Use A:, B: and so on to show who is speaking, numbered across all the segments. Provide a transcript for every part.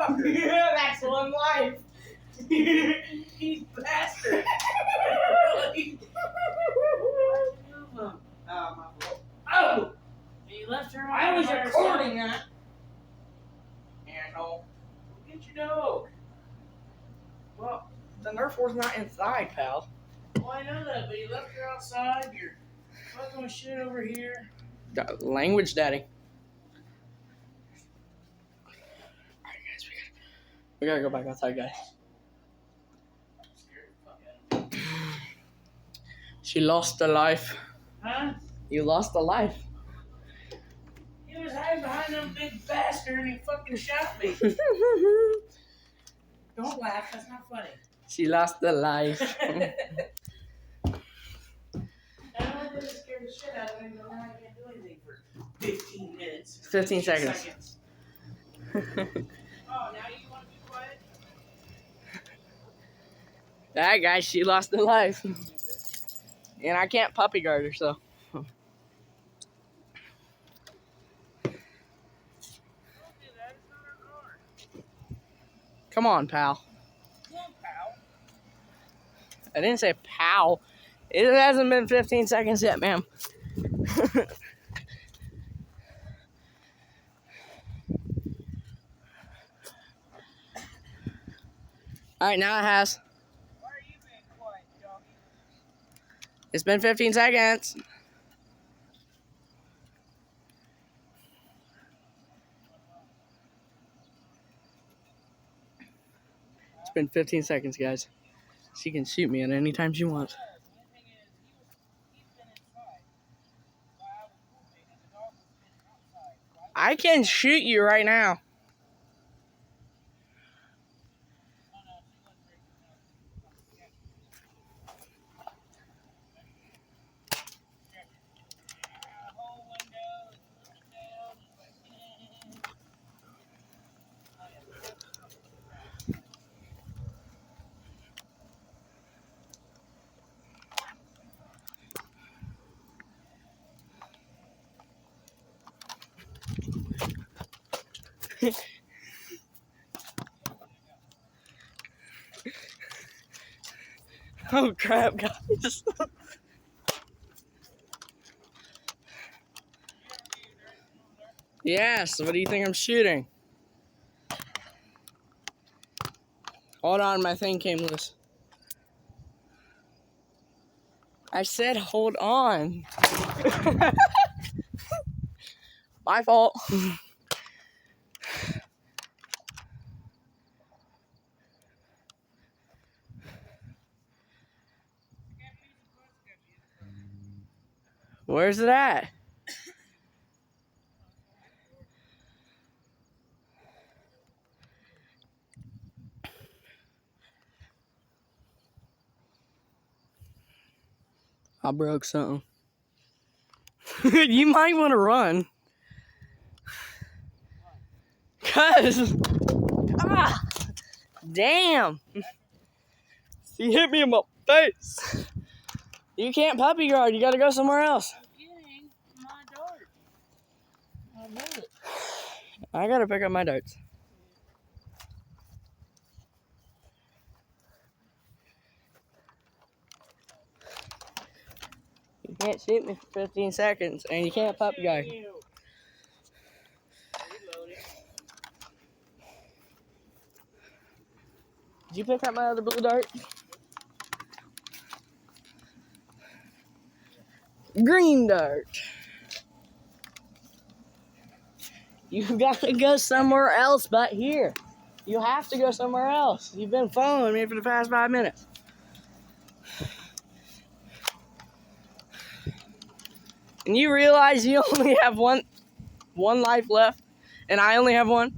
A: fuck? Yeah, that's one life. He's bastard. Oh, my fault. Oh! You left her on. I was recording that. Asshole. Get your dog. Well, the Nerf war's not inside, pal. Well, I know that, but you left her outside. You're fucking with shit over here. Language, daddy. Alright, guys, we gotta go back outside, guys. She lost a life. Huh? You lost a life. He was hiding behind them big bastard and he fucking shot me. Don't laugh, that's not funny. She lost a life. I don't really scare the shit out of me, but now I can't do anything for 15 minutes. 15 seconds. Oh, now you want to be quiet? Alright, guys, she lost her life. And I can't puppy guard her, so. Come on, pal. Come on, pal. I didn't say pal. It hasn't been 15 seconds yet, ma'am. Alright, now it has. Why are you being quiet, doggy? It's been 15 seconds. It's been 15 seconds, guys. She can shoot me at any time she wants. I can shoot you right now. Oh crap, guys. Yes, what do you think I'm shooting? Hold on, my thing came loose. I said hold on. My fault. Where's it at? I broke something. You might want to run. Cause, damn. She hit me in my face. You can't puppy guard. You gotta go somewhere else. I'm getting my dart. I know it. I gotta pick up my darts. You can't shoot me for 15 seconds, and you can't puppy guard. Did you pick up my other blue dart? Green dart. You gotta go somewhere else but here. You have to go somewhere else. You've been following me for the past 5 minutes. And you realize you only have one life left, and I only have one?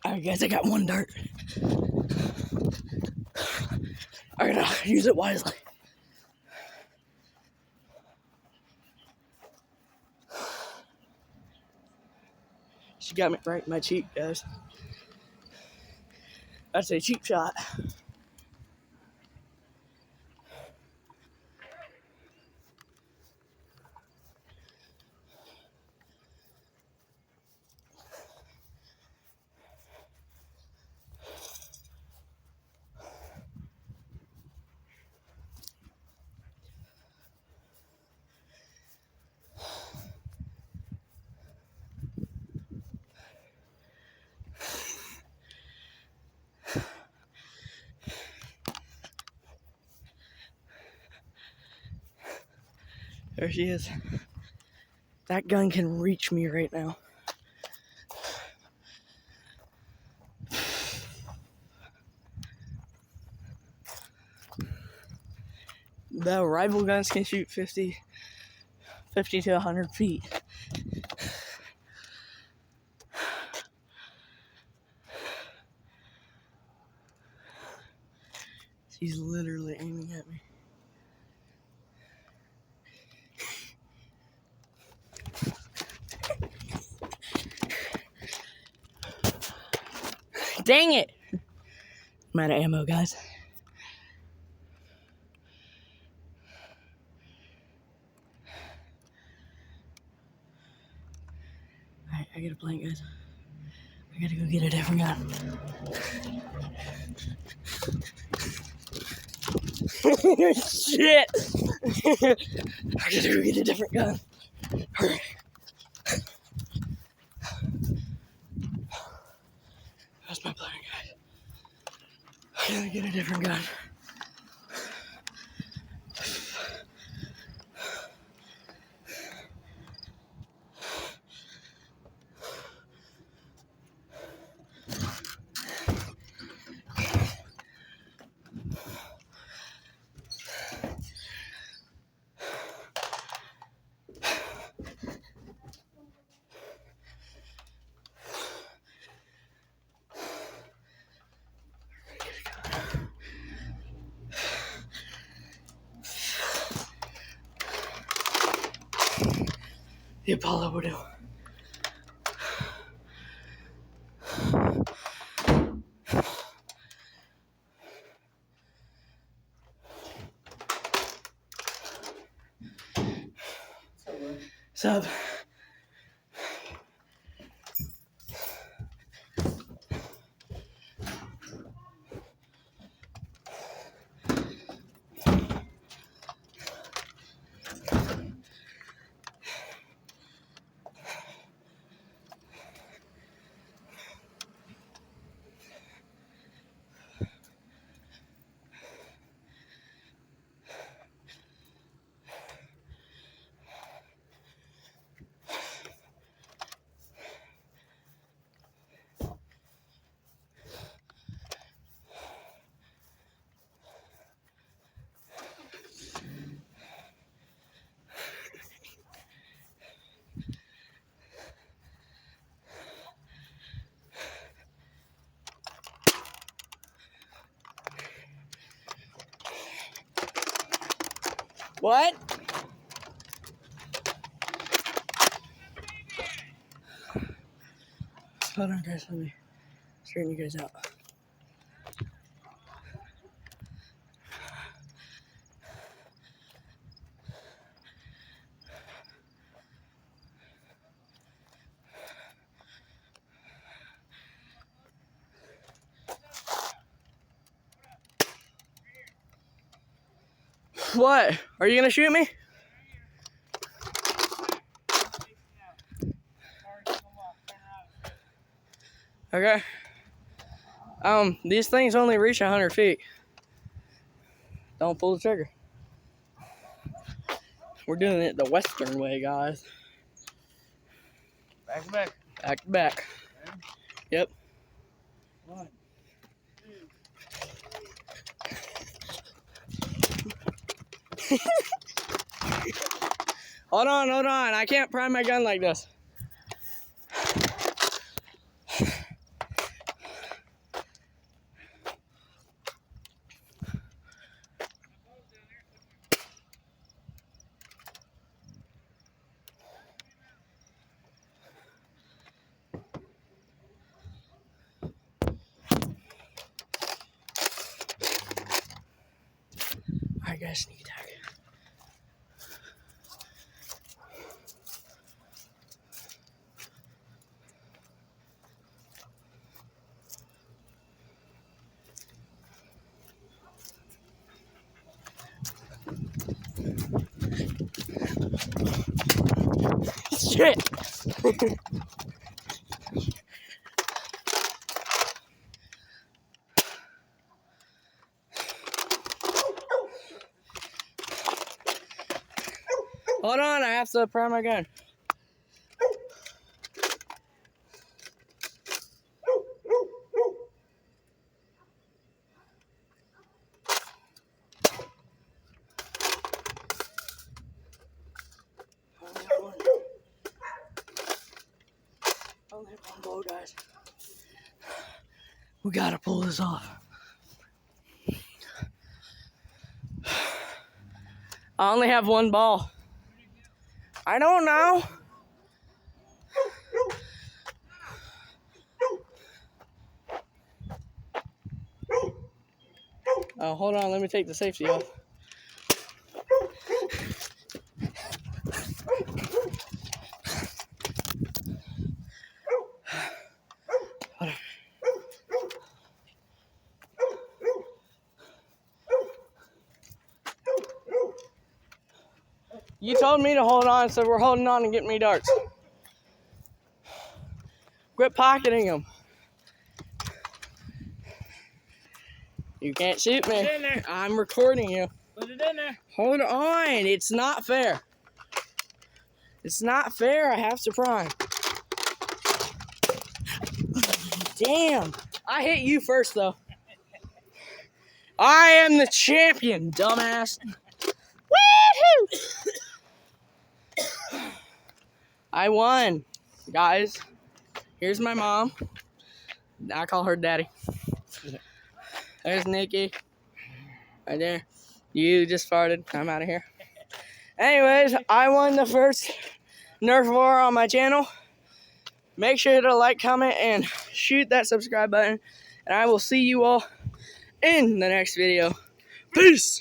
A: Alright guys, I got one dart. I gotta use it wisely. She got me right in my cheek, guys. That's a cheap shot. There she is. That gun can reach me right now. The rival guns can shoot 50 to 100 feet. She's literally aiming at me. Dang it! I'm out of ammo, guys. Alright, I got a plan, guys. I gotta go get a different gun. Shit! I gotta go get a different gun. Alright. That's my plan, guys. I gotta get a different gun. The Apollo will do. Sub. What? Hold on, guys. Let me straighten you guys out. What? Are you gonna shoot me? Okay. These things only reach 100 feet. Don't pull the trigger. We're doing it the Western way, guys.
B: Back to back.
A: Back to back.
B: Okay.
A: Yep.
B: 1, 2.
A: Hold on. I can't prime my gun like this. Alright, guys, sneak attack. Shit! Hold on, I have to prime my gun. Only one bow, guys. We gotta pull this off. I only have one ball. I don't know. Oh, hold on. Let me take the safety off. You told me to hold on, so we're holding on and getting me darts. Quit pocketing them. You can't shoot me.
B: Put it in there.
A: I'm recording you.
B: Put it in there.
A: Hold on. It's not fair. It's not fair. I have to prime. Damn. I hit you first, though. I am the champion, dumbass. Woohoo! I won, guys. Here's my mom. I call her daddy. There's Nikki. Right there. You just farted. I'm out of here. Anyways, I won the first Nerf war on my channel. Make sure to like, comment, and shoot that subscribe button. And I will see you all in the next video. Peace!